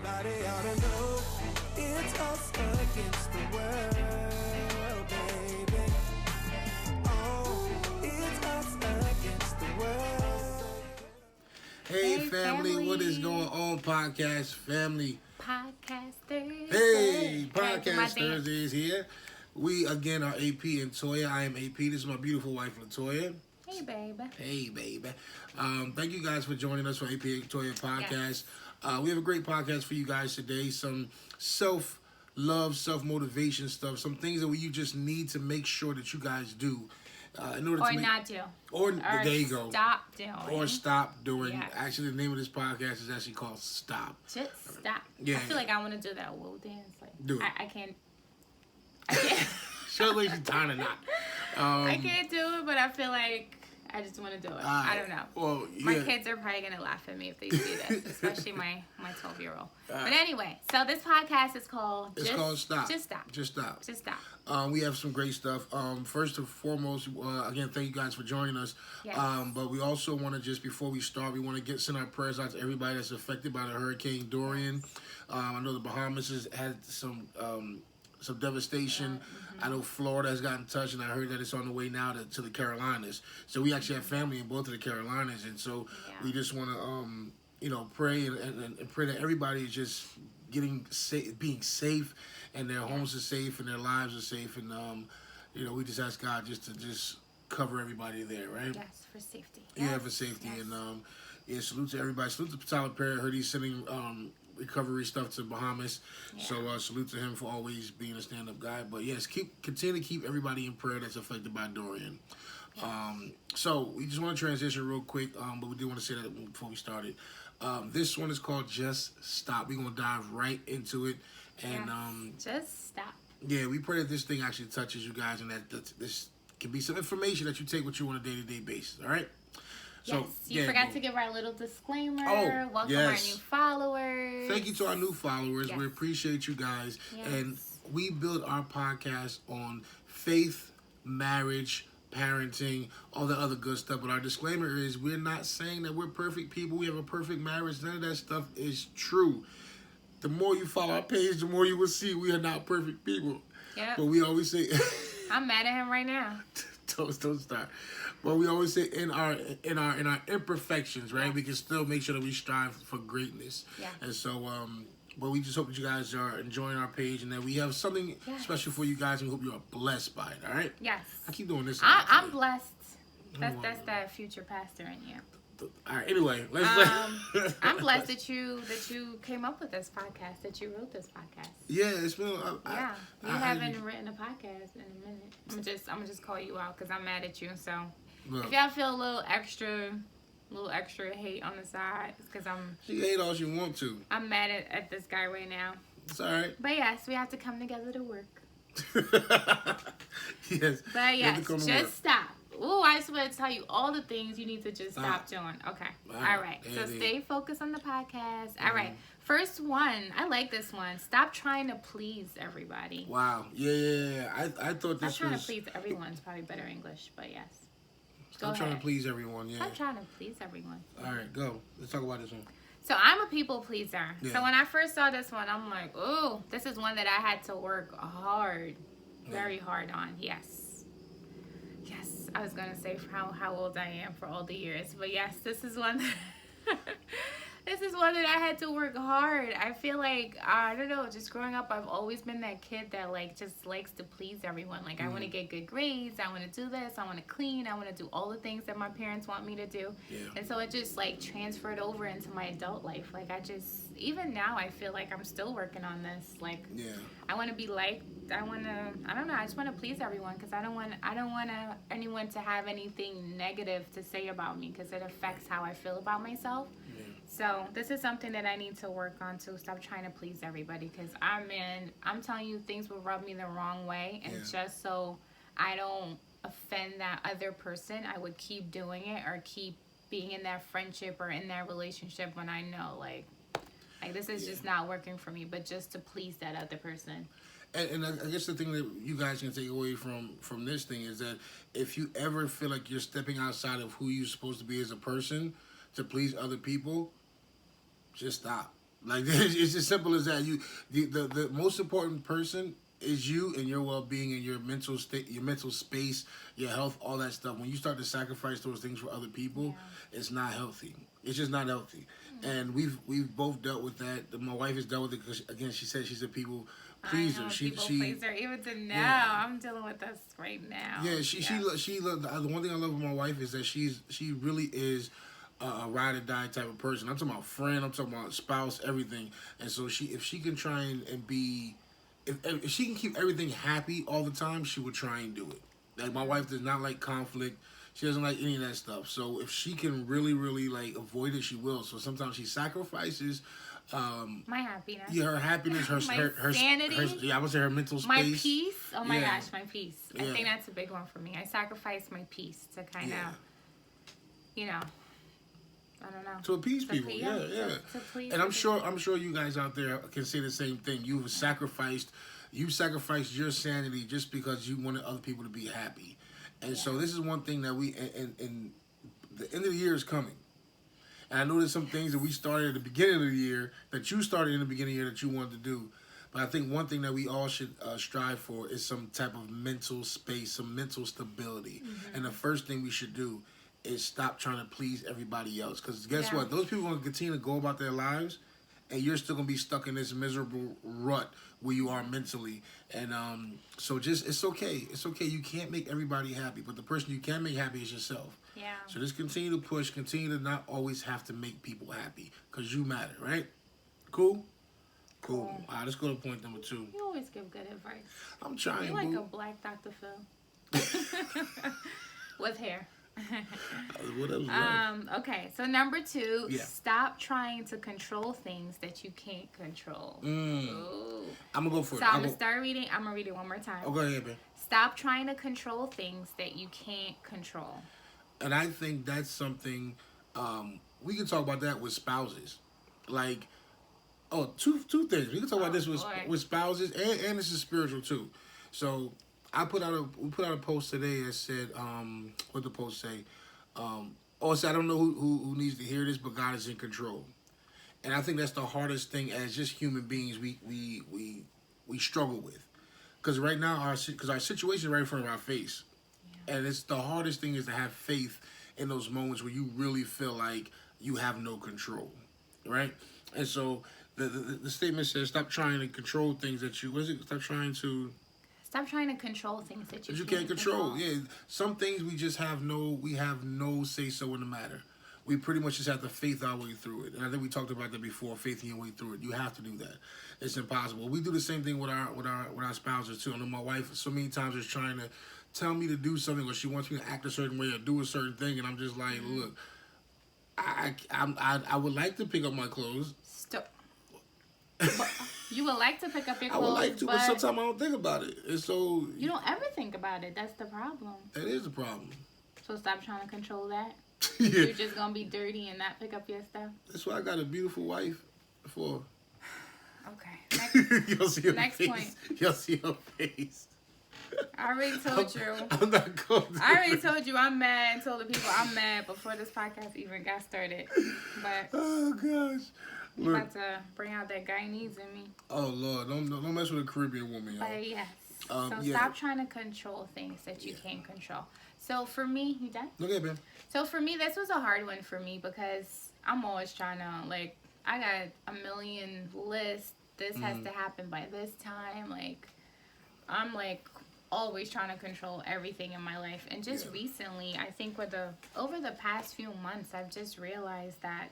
Everybody ought to know it's us against the world, baby. Oh, it's us against the world. Hey, family, what is going on, podcast family? Podcast Thursday. Hey, Podcast Thursday is here. We, again, are AP and Toya. I am AP. This is my beautiful wife, Toya. Hey, baby. Hey, baby. Thank you guys for joining us for AP and Toya podcast. Yes. We have a great podcast for you guys today. Some self-love, self-motivation stuff. Some things that you just need to make sure that you guys do. In order or to not do. Or there you go. Stop doing. Or stop doing. Yes. Actually, the name of this podcast is actually called Stop. Just stop. Yeah. I feel like I want to do that whoa dance. Like, do it. I can't. I can't. Show like she's trying to not. I can't do it, but I feel like I just want to do it. I don't know. Well, yeah. My kids are probably gonna laugh at me if they see this, especially my 12-year-old. But anyway, so this podcast is called. It's called Stop. Just stop. Just stop. Just stop. We have some great stuff. First and foremost, again, thank you guys for joining us. Yes. But we also want to just before we start, we want to send our prayers out to everybody that's affected by the Hurricane Dorian. I know the Bahamas has had some devastation. I know Florida has gotten touched, and I heard that it's on the way now to the Carolinas. So we actually have family in both of the Carolinas, and so we just want to, pray and pray that everybody is just being safe, and their homes are safe, and their lives are safe, and we just ask God just to cover everybody there, right? Yes, for safety. Yeah, for safety, and salute to everybody. Salute to Tyler Perry. I heard he's sending recovery stuff to Bahamas. So salute to him for always being a stand-up guy. But yes, continue to keep everybody in prayer that's affected by Dorian. So we just want to transition real quick, but we do want to say that before we started. This one is called Just Stop. We're gonna dive right into it, and just stop. Yeah, we pray that this thing actually touches you guys, and that this can be some information that you take with you on a day-to-day basis. All right. So, yes, you forgot to give our little disclaimer. Welcome yes. our new followers. Thank you to our new followers. Yes. We appreciate you guys. Yes. And we build our podcast on faith, marriage, parenting, all the other good stuff. But our disclaimer is we're not saying that we're perfect people. We have a perfect marriage. None of that stuff is true. The more you follow our page, the more you will see we are not perfect people. Yep. But we always say... I'm mad at him right now. Don't start. But we always say in our imperfections, right? We can still make sure that we strive for greatness. Yeah. And so, but we just hope that you guys are enjoying our page and that we have something special for you guys. And we hope you are blessed by it. All right. Yes. I keep doing this. I'm blessed. That's that future pastor in you. All right. Anyway, I'm blessed that you came up with this podcast. That you wrote this podcast. Yeah, it's been. You haven't written a podcast in a minute. I'm gonna just call you out because I'm mad at you. So if y'all feel a little extra hate on the side, it's because She hate all she want to. I'm mad at this guy right now. It's all right. But yes, we have to come together to work. Yes. But yes, just stop. Ooh, I just want to tell you all the things you need to just stop doing. Okay. All right. So stay focused on the podcast. All right. First one. I like this one. Stop trying to please everybody. Wow. Yeah. I thought this was... Stop trying to please everyone is probably better English, but yes. Stop trying to please everyone, yeah. Stop trying to please everyone. All right, go. Let's talk about this one. So I'm a people pleaser. Yeah. So when I first saw this one, I'm like, ooh, this is one that I had to work hard, very hard on. Yes. I was going to say how old I am for all the years. But yes, this is one that, this is one that I had to work hard. I feel like, I don't know, just growing up, I've always been that kid that just likes to please everyone. Like, I want to get good grades. I want to do this. I want to clean. I want to do all the things that my parents want me to do. Yeah. And so it just, transferred over into my adult life. Even now, I feel like I'm still working on this. I want to be liked. I don't know, I just want to please everyone because I don't want anyone to have anything negative to say about me because it affects how I feel about myself. Yeah. So this is something that I need to work on to stop trying to please everybody because I'm telling you, things will rub me the wrong way, and just so I don't offend that other person, I would keep doing it or keep being in that friendship or in that relationship when I know like this is just not working for me, but just to please that other person. And I guess the thing that you guys can take away from this thing is that if you ever feel like you're stepping outside of who you're supposed to be as a person to please other people, just stop. Like it's as simple as that. The most important person is you and your well-being and your mental state, your mental space, your health, all that stuff. When you start to sacrifice those things for other people, it's not healthy. It's just not healthy. And we've both dealt with that. My wife has dealt with it because, again, she said she's a people pleaser. I know, She pleaser. Even to now, I'm dealing with this right now. Yeah, the one thing I love about my wife is that she really is a ride or die type of person. I'm talking about friend, I'm talking about spouse, everything. And so if she can try and be, if she can keep everything happy all the time, she would try and do it. Like, my wife does not like conflict. She doesn't like any of that stuff. So if she can really, really like avoid it, she will. So sometimes she sacrifices my happiness. Yeah, her happiness, her sanity. I would say her mental space. My peace. Oh my gosh, my peace. Yeah. I think that's a big one for me. I sacrifice my peace to kind of, you know, I don't know. To appease people. Yeah. To please and I'm sure you guys out there can say the same thing. You sacrificed your sanity just because you wanted other people to be happy. And so this is one thing that we, and the end of the year is coming. And I know there's some things that we started at the beginning of the year, that you started in the beginning of the year that you wanted to do. But I think one thing that we all should strive for is some type of mental space, some mental stability. Mm-hmm. And the first thing we should do is stop trying to please everybody else. Because guess what? Those people are going to continue to go about their lives, and you're still going to be stuck in this miserable rut where you are mentally. And so it's okay. It's okay. You can't make everybody happy, but the person you can make happy is yourself. Yeah. So just continue to push, continue to not always have to make people happy, because you matter, right? Cool? Cool. All right, let's go to point number 2. You always give good advice. I'm trying, You're like a black Dr. Phil. With hair. Okay, so number 2, stop trying to control things that you can't control. I'm gonna go for it. So I'm gonna read it one more time. Oh, go ahead, man. Stop trying to control things that you can't control. And I think that's something we can talk about that with spouses. Like, two things. We can talk about this with spouses, and this is spiritual too. So we put out a post today that said, what did the post say? I don't know who needs to hear this, but God is in control. And I think that's the hardest thing as just human beings we struggle with. Because right now, our situation is right in front of our face. Yeah. And it's the hardest thing is to have faith in those moments where you really feel like you have no control, right? And so the statement says, stop trying to control things that you, Stop trying to control things that you can't control. Yeah, some things we just have no say so in the matter. We pretty much just have to faith our way through it. And I think we talked about that before, faithing your way through it. You have to do that. It's impossible. We do the same thing with our spouses too. I know my wife so many times is trying to tell me to do something, or she wants me to act a certain way or do a certain thing, and I'm just like, look, I would like to pick up my clothes. Stop. You would like to pick up your clothes. I would like to, but sometimes I don't think about it. And so you don't ever think about it. That's the problem. That is the problem. So stop trying to control that. You're just gonna be dirty and not pick up your stuff. That's why I got a beautiful wife for. Okay. You'll see her next face. Point. You'll see her face. I already told you. I'm not going to. I already told you I'm mad and told the people I'm mad before this podcast even got started. But oh gosh. You about to bring out that Guyanese in me. Oh Lord, don't mess with a Caribbean woman, y'all. But yes. Stop trying to control things that you can't control. So for me, you done? Okay, man. So for me, this was a hard one for me because I'm always trying to, like, I got a million lists. This has to happen by this time. Like, I'm like always trying to control everything in my life. And just recently, I think over the past few months, I've just realized that,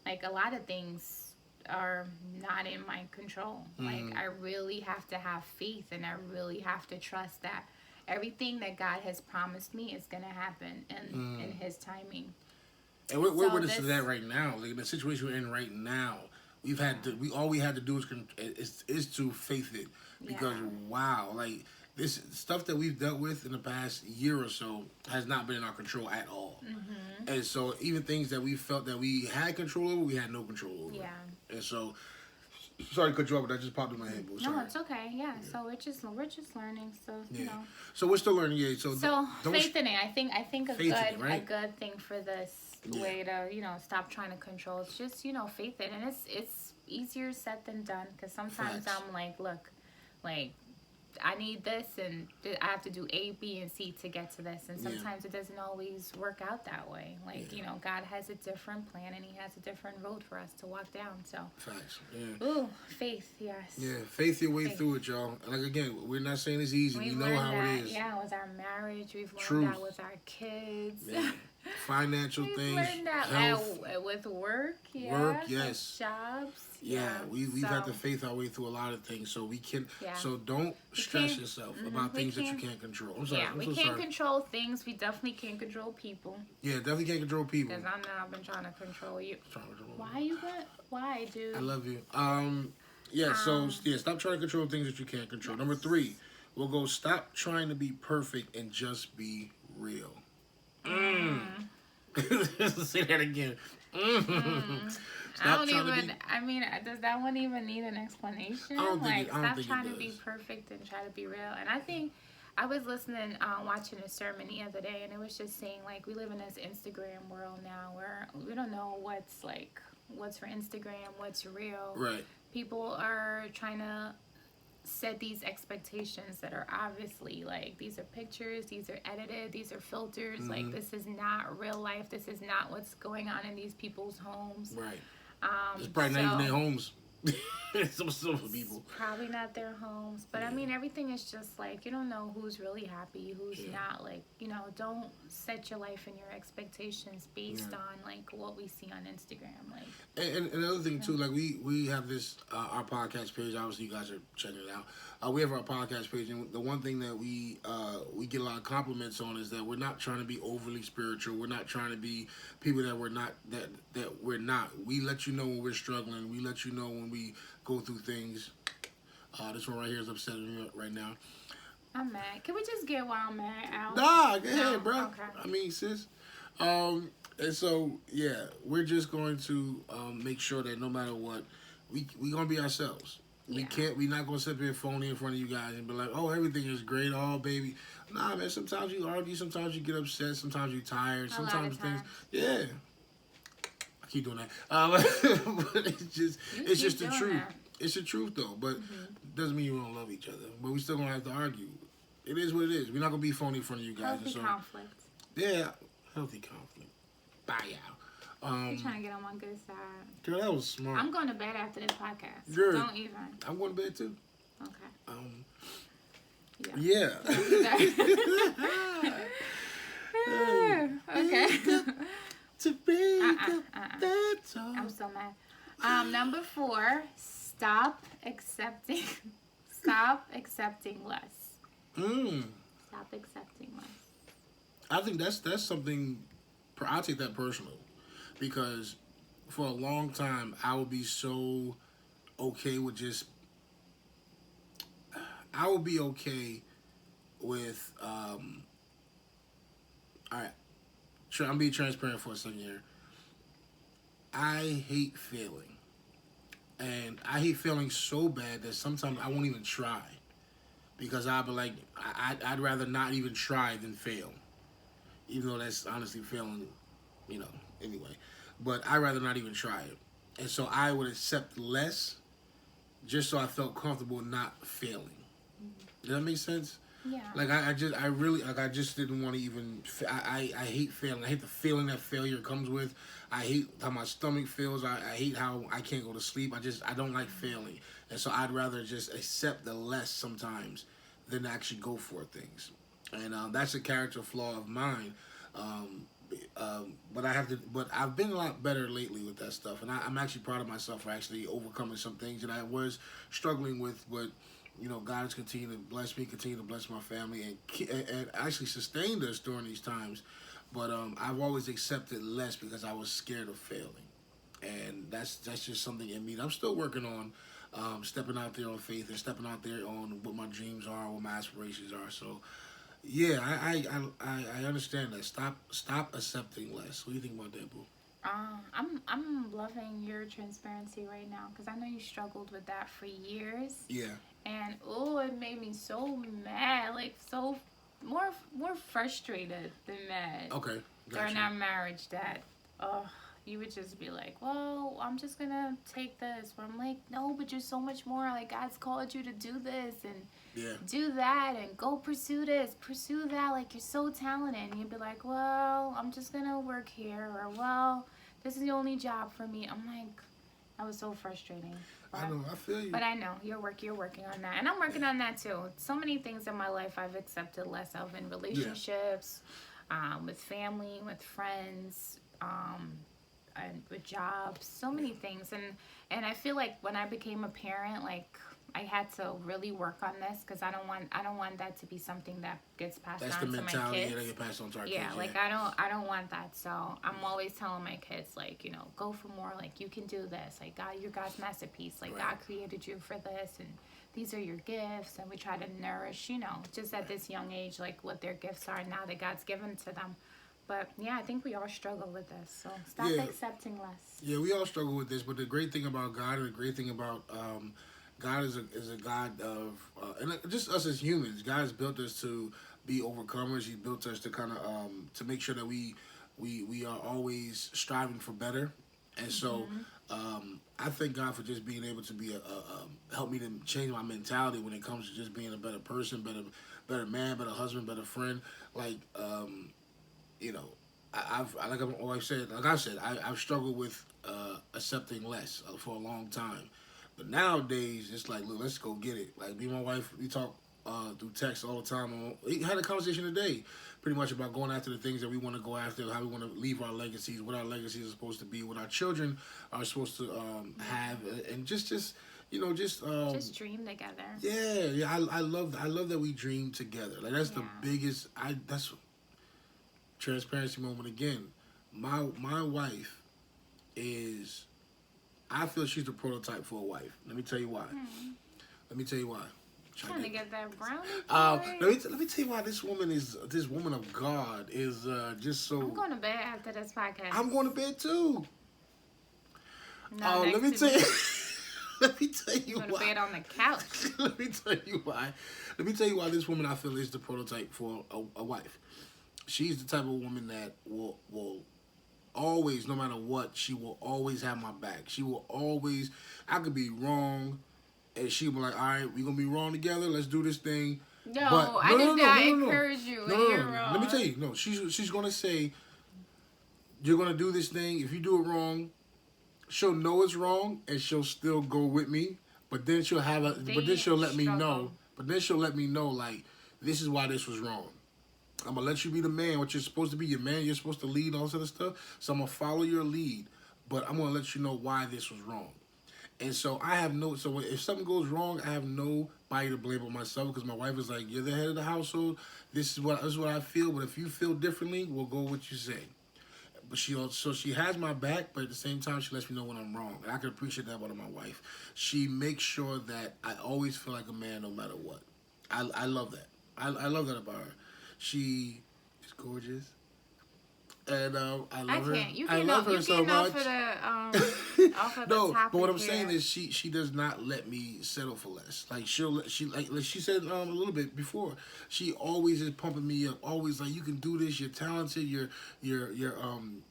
like, a lot of things are not in my control. Like, I really have to have faith, and I really have to trust that everything that God has promised me is going to happen in His timing. And we're witness to that right now. Like, the situation we're in right now, all we had to do is to faith it. Because wow, like, this stuff that we've dealt with in the past year or so has not been in our control at all. Mm-hmm. And so even things that we felt that we had control over, we had no control over. Yeah. And so, sorry to cut you off, but that just popped in my head. No, it's okay. Yeah. So we're just learning. So you know. So we're still learning. Yeah. So faith in it. I think a good thing for this way to stop trying to control. It's just faith in it. And it's easier said than done. Because sometimes Facts. I'm like, look, like I need this, and I have to do A, B, and C to get to this. And Yeah. sometimes it doesn't always work out that way. Like, Yeah. you know, God has a different plan, and He has a different road for us to walk down. So, Facts. Yeah. ooh, faith, yes. Yeah, faith your way Faith. through it, y'all. Like again, we're not saying it's easy. We We've know learned how that, it is. yeah, with our marriage. We've learned Truth. that with our kids. Yeah. Financial We've things, learned that health. with work, yeah. Work, yes. With jobs. Yeah, we've So, had to faith our way through a lot of things, so we can. Yeah. So don't stress can't- yourself mhm, about we things that you can't- can't control. I'm sorry. Yeah, I'm we so can't sorry. control things. We definitely can't control people. Yeah, definitely can't control people. Because I've been trying to control you. Trying to control Why you got? Why, dude? I love you. Yeah. So yeah, stop trying to control things that you can't control. Number 3, we'll go. Stop trying to be perfect and just be real. Say that again. I don't even. I mean, does that one even need an explanation? I don't think Like, stop it trying to be does. perfect and try to be real. And I think I was listening, watching a sermon the other day, and it was just saying like we live in this Instagram world now where we don't know what's for Instagram, what's real. Right. People are trying to set these expectations that are obviously like these are pictures, these are edited, these are filters. Like this is not real life. This is not what's going on in these people's homes. Right. It's probably not even their homes. Some people. Probably not their homes, but I mean everything is just like you don't know who's really happy, who's not. Like, you know, don't set your life and your expectations based on like what we see on Instagram. Like, And another thing too, like we have this our podcast page. Obviously, you guys are checking it out. We have our podcast page, and the one thing that we get a lot of compliments on is that we're not trying to be overly spiritual. We're not trying to be people that we're not. That we're not. We let you know when we're struggling. We let you know when we go through things. This one right here is upsetting me right now. I'm mad. Can we just get why I'm mad out? Nah, go ahead, No? bro. Okay. I mean, sis. And so, yeah, we're just going to make sure that no matter what, we gonna be ourselves. Yeah. We're not gonna sit there phony in front of you guys and be like, oh, everything is great, oh, baby. Nah, man. Sometimes you argue. Sometimes you get upset. Sometimes you're tired. A lot Sometimes of things. times. Yeah. I keep doing that. But it's just You it's keep just the doing truth. that. It's the truth though. But doesn't mean you don't love each other. But we still gonna have to argue. It is what it is. We're not gonna be phony in front of you guys. Healthy and so, conflict. yeah, healthy conflict. Bye, y'all. You're trying to get on my good side. Girl, that was smart. I'm going to bed after this podcast. Good. Don't even. I'm going to bed too. Okay. Yeah. Okay. To be That's all. I'm so mad. Number 4, stop accepting less. Stop accepting less. I think that's something. I take that personal because for a long time I would be so okay with just. I would be okay with. All right, I'm being transparent for a second here. I hate failing, and I hate failing so bad that sometimes I won't even try, because I'll be like, I'd rather not even try than fail, even though that's honestly failing, you know. Anyway, but I'd rather not even try it, and so I would accept less, just so I felt comfortable not failing. Does that make sense? Yeah. Like I just didn't want to even. I hate failing. I hate the feeling that failure comes with. I hate how my stomach feels. I hate how I can't go to sleep. I don't like failing, and so I'd rather just accept the less sometimes than actually go for things. And that's a character flaw of mine. But I've been a lot better lately with that stuff, and I'm actually proud of myself for actually overcoming some things that I was struggling with, but. You know, God has continued to bless me, continue to bless my family, and actually sustained us during these times. But I've always accepted less because I was scared of failing, and that's just something in me that I'm still working on, stepping out there on faith and stepping out there on what my dreams are, what my aspirations are. So, yeah, I understand that. Stop accepting less. What do you think about that, boo? I'm loving your transparency right now because I know you struggled with that for years. Yeah. And it made me so mad, like so more frustrated than mad. Okay. Gotcha. During our marriage, that you would just be like, well, I'm just gonna take this. But I'm like, no, but you're so much more. Like, God's called you to do this and do that and go pursue this, pursue that. Like, you're so talented. And you'd be like, well, I'm just gonna work here. Or, well, this is the only job for me. I'm like, that was so frustrating. But, I know, I feel you. But I know, you're working on that. And I'm working on that, too. So many things in my life I've accepted less of in relationships, with family, with friends, and with jobs, so many things. And I feel like when I became a parent, like, I had to really work on this because I don't want that to be something that gets passed on to my kids. That's the mentality that gets passed on to our kids. Yeah, like I don't want that. So I'm always telling my kids, like, you know, go for more. Like, you can do this. Like, God, you're God's masterpiece. Like, God created you for this, and these are your gifts. And we try to nourish, you know, just at this young age, like what their gifts are now that God's given to them. But yeah, I think we all struggle with this. So stop accepting less. Yeah, we all struggle with this. But the great thing about God, and the great thing about God is a God of, and just us as humans. God has built us to be overcomers. He built us to kind of to make sure that we are always striving for better. And so I thank God for just being able to be help me to change my mentality when it comes to just being a better person, better man, better husband, better friend. Like you know, I've struggled with accepting less for a long time. But nowadays, it's like, look, let's go get it. Like, me and my wife, we talk through text all the time. We had a conversation today pretty much about going after the things that we want to go after, how we want to leave our legacies, what our legacies are supposed to be, what our children are supposed to have, and just dream together. Yeah. I love that we dream together. Like, that's the biggest. That's transparency moment again. My wife is. I feel she's the prototype for a wife. Let me tell you why. Trying to get that brownie. Let me tell you why this woman of God is just so. I'm going to bed after this podcast. I'm going to bed too. No, let me tell you. Let me tell you why. Going to bed on the couch. Let me tell you why. Let me tell you why this woman I feel is the prototype for a wife. She's the type of woman that will always, no matter what, she will always have my back. She will always, I could be wrong, and she'll be like, all right, we're going to be wrong together. Let's do this thing. I did not encourage you when you're wrong. Let me tell you, she's going to say, you're going to do this thing. If you do it wrong, she'll know it's wrong, and she'll still go with me. But then she'll let me know. But then she'll let me know, like, this is why this was wrong. I'm going to let you be the man, what you're supposed to be. Your man, you're supposed to lead, all this other stuff. So I'm going to follow your lead. But I'm going to let you know why this was wrong. And so so if something goes wrong, I have nobody to blame but myself, because my wife is like, you're the head of the household. This is what I feel. But if you feel differently, we'll go with what you say. But she has my back, but at the same time, she lets me know when I'm wrong. And I can appreciate that about my wife. She makes sure that I always feel like a man no matter what. I love that. I love that about her. She is gorgeous, and I love her. I love her so much. Off of the topic but what I'm here. saying is she does not let me settle for less. Like like she said a little bit before. She always is pumping me up. Always like, you can do this. You're talented. You're handsome.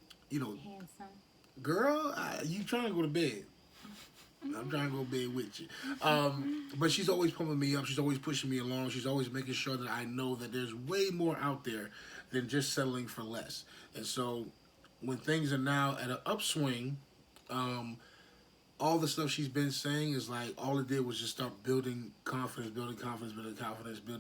Girl, you trying to go to bed. I'm trying to go to bed with you. But she's always pumping me up. She's always pushing me along. She's always making sure that I know that there's way more out there than just settling for less. And so when things are now at an upswing, all the stuff she's been saying is like, all it did was just start building confidence, building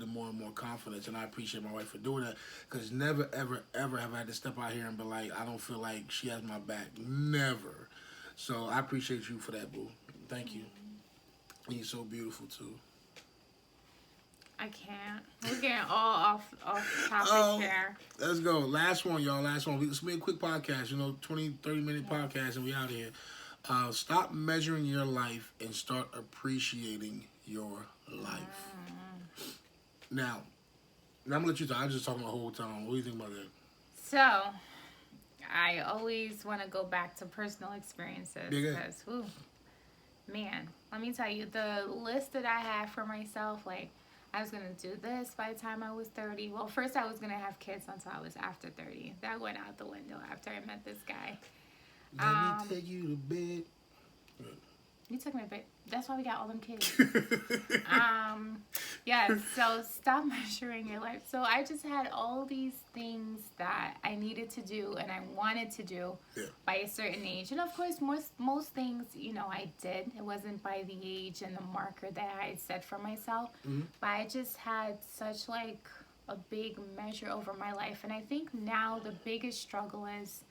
more and more confidence. And I appreciate my wife for doing that, because never, ever, ever have I had to step out here and be like, I don't feel like she has my back. Never. So I appreciate you for that, boo. Thank you. You're so beautiful too. I can't. We're getting all off topic here. Let's go. Last one, y'all. Last one. This will be a quick podcast, 20, 30-minute podcast, and we out here. Stop measuring your life and start appreciating your life. Now I'm going to let you talk. I was just talking the whole time. What do you think about that? So, I always want to go back to personal experiences. Because, man, let me tell you, the list that I had for myself, like, I was going to do this by the time I was 30. Well, first I was going to have kids until I was after 30. That went out the window after I met this guy. Let me take you to bed. You took me a bit. That's why we got all them kids. Yeah, so stop measuring your life. So I just had all these things that I needed to do and I wanted to do by a certain age. And of course, most things, I did. It wasn't by the age and the marker that I had set for myself. But I just had such like a big measure over my life. And I think now the biggest struggle is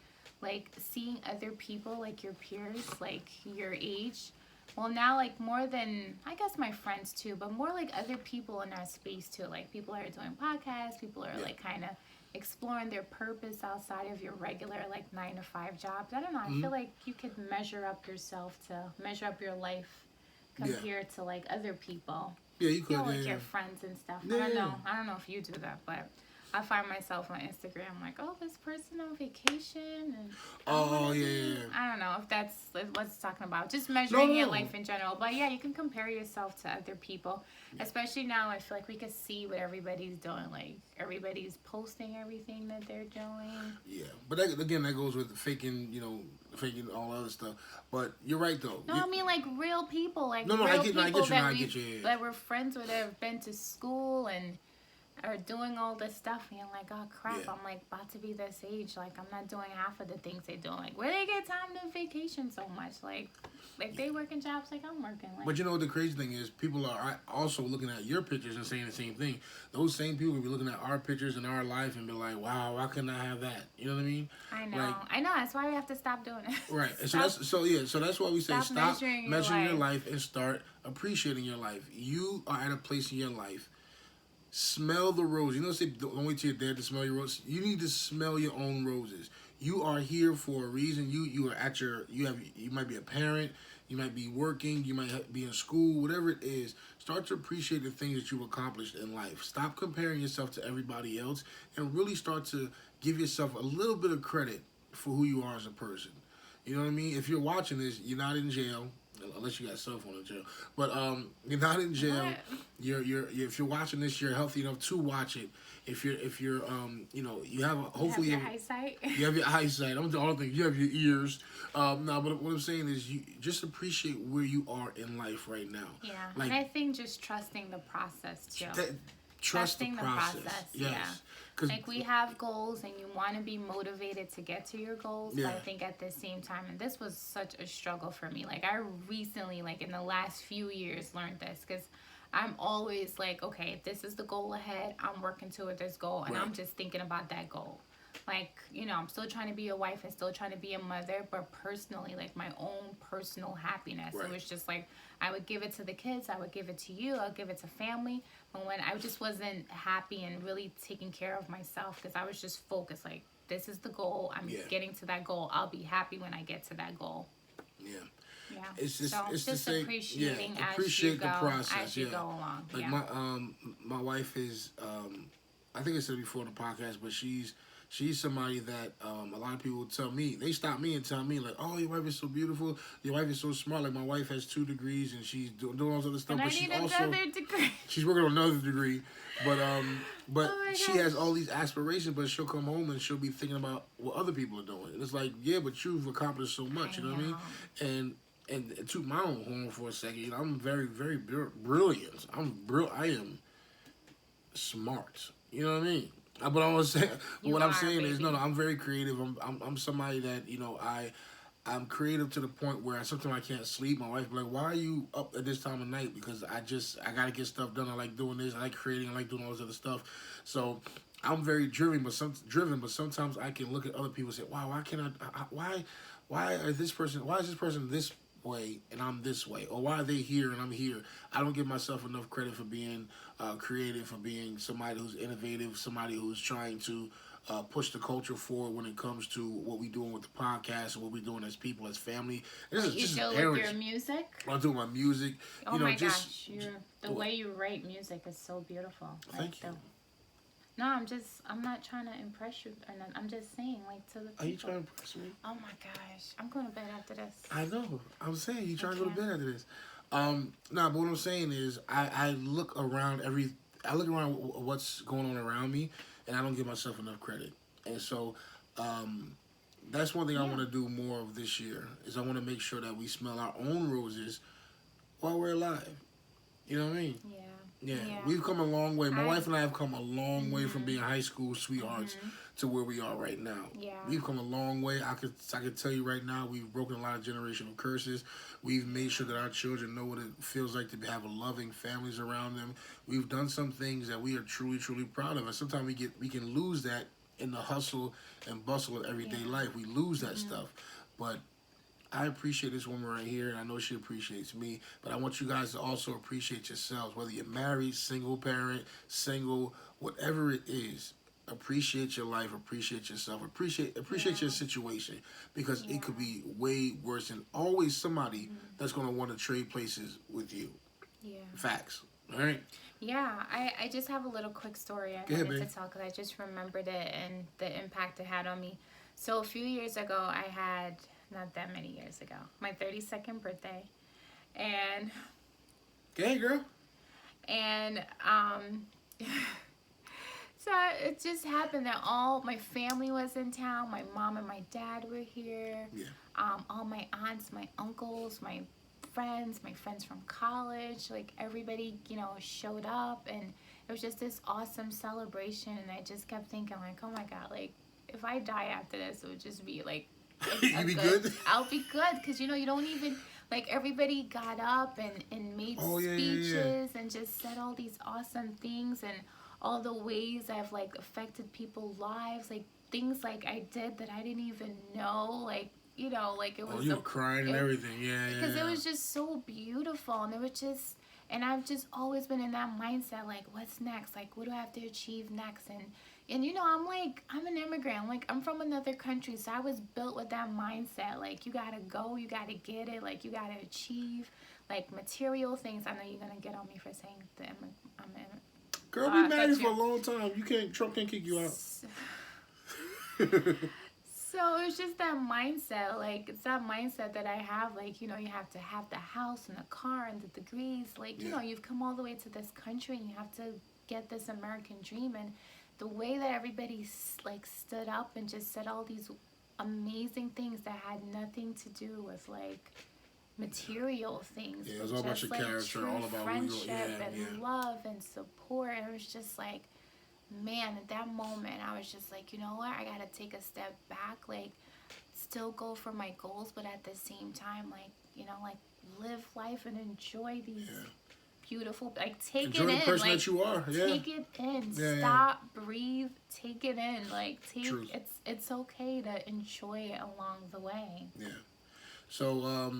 like seeing other people, like your peers, like your age. Well, now, like, more than, I guess, my friends, too, but more, like, other people in our space, too. Like, people are doing podcasts. People are, like, kind of exploring their purpose outside of your regular, like, 9-to-5 jobs. I don't know. I feel like you could measure up yourself to measure up your life compared to, like, other people. Yeah, you could. Like, your friends and stuff. I don't know. I don't know if you do that, but I find myself on Instagram like, oh, this person on vacation. And I don't know if that's what it's talking about. Just measuring your life in general. But yeah, you can compare yourself to other people. Especially now, I feel like we can see what everybody's doing. Like, everybody's posting everything that they're doing. Yeah. But that goes with faking, faking all other stuff. But you're right, though. No, I mean, like, real people. Like, real people that we're friends with, that have been to school and are doing all this stuff, and you're like, oh crap, I'm like about to be this age, like I'm not doing half of the things they do. Like, where they get time to vacation so much? Like they working jobs like I'm working. Like, but you know what the crazy thing is? People are also looking at your pictures and saying the same thing. Those same people will be looking at our pictures in our life and be like, wow, why couldn't I have that? You know what I mean? I know. That's why we have to stop doing it. Right. So that's why we say stop measuring your life and start appreciating your life. You are at a place in your life. Smell the rose. You know, say don't wait till you're dead to smell your roses. You need to smell your own roses. You are here for a reason. You are at you might be a parent. You might be working. You might be in school. Whatever it is, start to appreciate the things that you've accomplished in life. Stop comparing yourself to everybody else, and really start to give yourself a little bit of credit for who you are as a person. You know what I mean? If you're watching this, you're not in jail. Unless you got a cell phone in jail, but you're not in jail. What? You're if you're watching this, you're healthy enough to watch it. If you're you have hopefully you have your eyesight. You have your eyesight. I don't think you have your ears. No, but what I'm saying is you just appreciate where you are in life right now. Yeah, like, and I think just trusting the process too. Trusting the process. Yes. Yeah. Like, we have goals and you want to be motivated to get to your goals. But I think at the same time, and this was such a struggle for me. Like, I recently, like in the last few years, learned this because I'm always like, okay, if this is the goal ahead, I'm working toward this goal and I'm just thinking about that goal. Like, I'm still trying to be a wife and still trying to be a mother, but personally, like my own personal happiness. It was just like, I would give it to the kids, I would give it to you, I'll give it to family. But when I just wasn't happy and really taking care of myself, because I was just focused, like, this is the goal, I'm getting to that goal, I'll be happy when I get to that goal. Yeah. Yeah. It's just, so it's just the same. Appreciating appreciate the process. As you go along. Like my wife is, I think I said it before in the podcast, but she's somebody that a lot of people tell me. They stop me and tell me like, "Oh, your wife is so beautiful. Your wife is so smart." Like my wife has 2 degrees and she's doing all this other stuff. And but she's also degree. She's working on another degree, but she has all these aspirations. But she'll come home and she'll be thinking about what other people are doing. And it's like, yeah, but you've accomplished so much. You know what I mean? And toot my own horn for a second. I'm very, very brilliant. I am smart. You know what I mean? But what I'm saying is, no, I'm very creative. I'm somebody that, I'm creative to the point where sometimes I can't sleep. My wife be like, why are you up at this time of night? Because I got to get stuff done. I like doing this. I like creating. I like doing all this other stuff. So I'm very driven, but sometimes I can look at other people and say, wow, why is this person this way and I'm this way? Or why are they here and I'm here? I don't give myself enough credit for being creative, for being somebody who's innovative, somebody who's trying to push the culture forward when it comes to what we're doing with the podcast and what we're doing as people, as family. This is just with your music? I'm doing my music. Oh my gosh, the way you write music is so beautiful. Thank you. No, I'm not trying to impress you. I'm just saying, like, to the people. Are you trying to impress me? Oh my gosh. I'm going to bed after this. I know. I'm saying you trying to go to bed after this. But what I'm saying is I look around what's going on around me, and I don't give myself enough credit. And so That's one thing I Yeah. want to do more of this year. Is I want to make sure that we smell our own roses while we're alive. You know what I mean? Yeah. Yeah, Yeah. we've come a long way. My I- wife and I have come a long way from Mhm. being high school sweethearts to where we are right now. Yeah. We've come a long way. I could tell you right now, we've broken a lot of generational curses. We've made sure that our children know what it feels like to have a loving families around them. We've done some things that we are truly, truly proud of. And sometimes we can lose that in the hustle and bustle of everyday Yeah. life. We lose that stuff, but I appreciate this woman right here, and I know she appreciates me. But I want you guys to also appreciate yourselves, whether you're married, single parent, single, whatever it is. Appreciate your life, appreciate yourself, appreciate your situation, because it could be way worse, and always somebody that's gonna want to trade places with you. Yeah. Facts. All right. Yeah, I just have a little quick story I Go ahead, wanted babe. to tell because I just remembered it and the impact it had on me. So a few years ago, I had, not that many years ago, my 32nd birthday. And, Okay, girl. and, so it just happened that all my family was in town. My mom and my dad were here. Yeah. All my aunts, my uncles, my friends from college, like everybody, showed up, and it was just this awesome celebration. And I just kept thinking, like, oh my God, like if I die after this, it would just be like, You be good? I'll be good, because you don't even, like, everybody got up and made speeches and just said all these awesome things and all the ways I've like affected people's lives, like things like I did that I didn't even know, like like it was. Oh, you were crying and everything, yeah. Because it was just so beautiful, and it was just, and I've just always been in that mindset, like, what's next? Like, what do I have to achieve next? And I'm an immigrant. Like, I'm from another country, so I was built with that mindset. Like, you gotta go, you gotta get it, like, you gotta achieve, like, material things. I know you're gonna get on me for saying that I'm Girl, we married for a long time. Trump can't kick you out. So it was just that mindset, like, it's that mindset that I have, like, you have to have the house and the car and the degrees, like, you've come all the way to this country and you have to get this American dream. And the way that everybody, like, stood up and just said all these amazing things that had nothing to do with, like, material things. Yeah, it was all about your character, all about friendship who you are. and love and support. And it was just like, man, at that moment, I was just like, you know what? I gotta take a step back, like, still go for my goals, but at the same time, like, like, live life and enjoy these beautiful, like, Enjoy the person that you are. Yeah. Take it in. Yeah, Stop, breathe, take it in. Like, Truth. it's okay to enjoy it along the way. Yeah. So,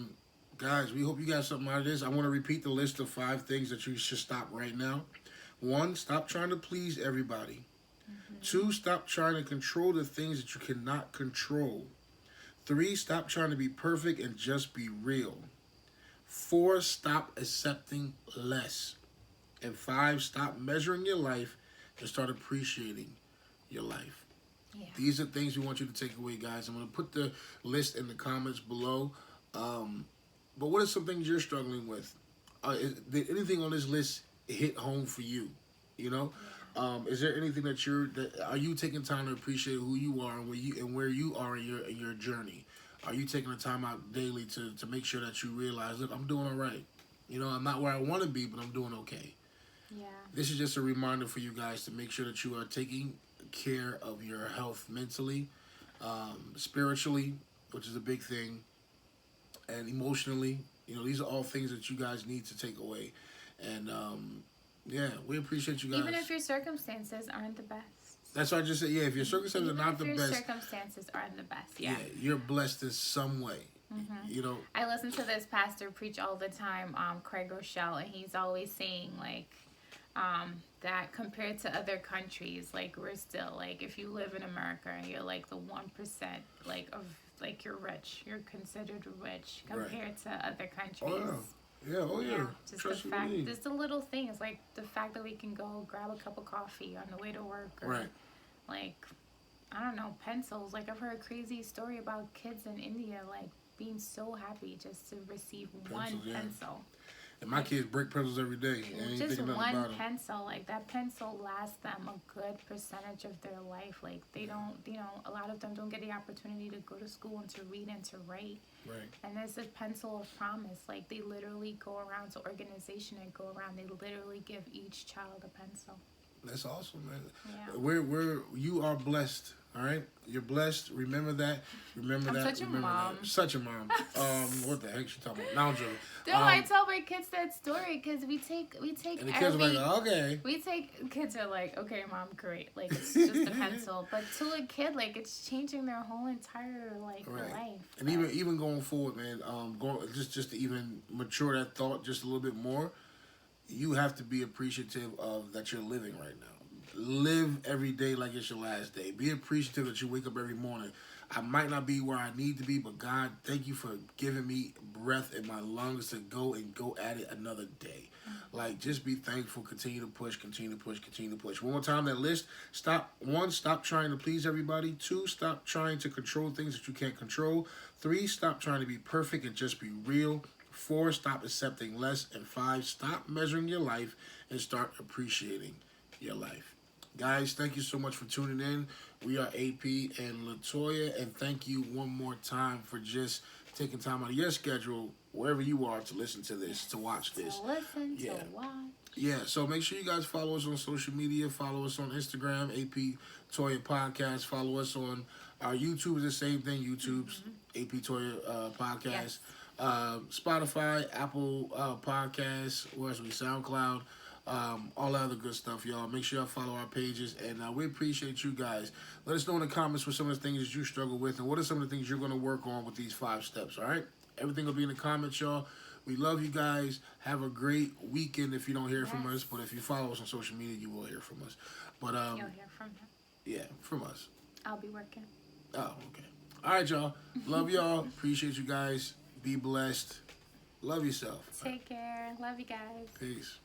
guys, we hope you got something out of this. I want to repeat the list of 5 things that you should stop right now. 1, stop trying to please everybody. 2, stop trying to control the things that you cannot control. 3, stop trying to be perfect and just be real. 4, stop accepting less. And 5, stop measuring your life and start appreciating your life. Yeah. These are things we want you to take away, guys. I'm going to put the list in the comments below. But what are some things you're struggling with? Did anything on this list hit home for you? Is there anything are you taking time to appreciate who you are and where you are in your journey? Are you taking the time out daily to make sure that you realize, look, I'm doing all right. I'm not where I want to be, but I'm doing okay. Yeah. This is just a reminder for you guys to make sure that you are taking care of your health mentally, spiritually, which is a big thing, and emotionally. These are all things that you guys need to take away. And we appreciate you guys. Even if your circumstances aren't the best. That's what I just said. Yeah, if your circumstances are not the best. If your circumstances aren't the best, yeah. You're blessed in some way. I listen to this pastor preach all the time, Craig Rochelle, and he's always saying, like, that compared to other countries, like, we're still, like, if you live in America and you're like the 1%, like, of, like, you're rich, you're considered rich compared to other countries. Oh yeah. Just the fact, just the little things, like the fact that we can go grab a cup of coffee on the way to work, or like, I don't know, pencils. Like, I've heard a crazy story about kids in India, like, being so happy just to receive one pencil. And my kids break pencils every day. And ain't Just thinking nothing one about them. pencil, like that pencil lasts them a good percentage of their life. Like they don't, a lot of them don't get the opportunity to go to school and to read and to write. Right. And there's a pencil of promise. Like they literally go around to organization and go around. They literally give each child a pencil. That's awesome, man. Yeah. You are blessed. All right, you're blessed. Remember that. Remember I'm that. such a Remember mom. that. Such a mom. What the heck she talking about? Now I'm joking. Dude, I tell my kids that story because we take And the kids are like, okay. Kids are like, okay, mom, great. Like it's just a pencil, but to a kid, like it's changing their whole entire life. And even going forward, man, just to even mature that thought just a little bit more, you have to be appreciative of that you're living right now. Live every day like it's your last day. Be appreciative that you wake up every morning. I might not be where I need to be, but God, thank you for giving me breath in my lungs to go at it another day. Like, just be thankful. Continue to push, continue to push, continue to push. One more time, that list. Stop trying to please everybody. 2, stop trying to control things that you can't control. 3, stop trying to be perfect and just be real. 4, stop accepting less. And 5, stop measuring your life and start appreciating your life. Guys, thank you so much for tuning in. We are AP and LaToya, and thank you one more time for just taking time out of your schedule, wherever you are, to listen to this, to watch this. To listen, to watch. Yeah, so make sure you guys follow us on social media. Follow us on Instagram, AP Toya Podcast. Follow us on our YouTube, is the same thing, YouTube's AP Toya Podcast. Yes. Spotify, Apple Podcasts, where's we, SoundCloud. All that other good stuff, y'all. Make sure y'all follow our pages, and we appreciate you guys. Let us know in the comments what some of the things that you struggle with, and what are some of the things you're going to work on with these 5 steps, all right? Everything will be in the comments, y'all. We love you guys. Have a great weekend if you don't hear from us, but if you follow us on social media, you will hear from us. But You'll hear from them. Yeah, from us. I'll be working. Oh, okay. All right, y'all. Love y'all. Appreciate you guys. Be blessed. Love yourself. Take care. Love you guys. Peace.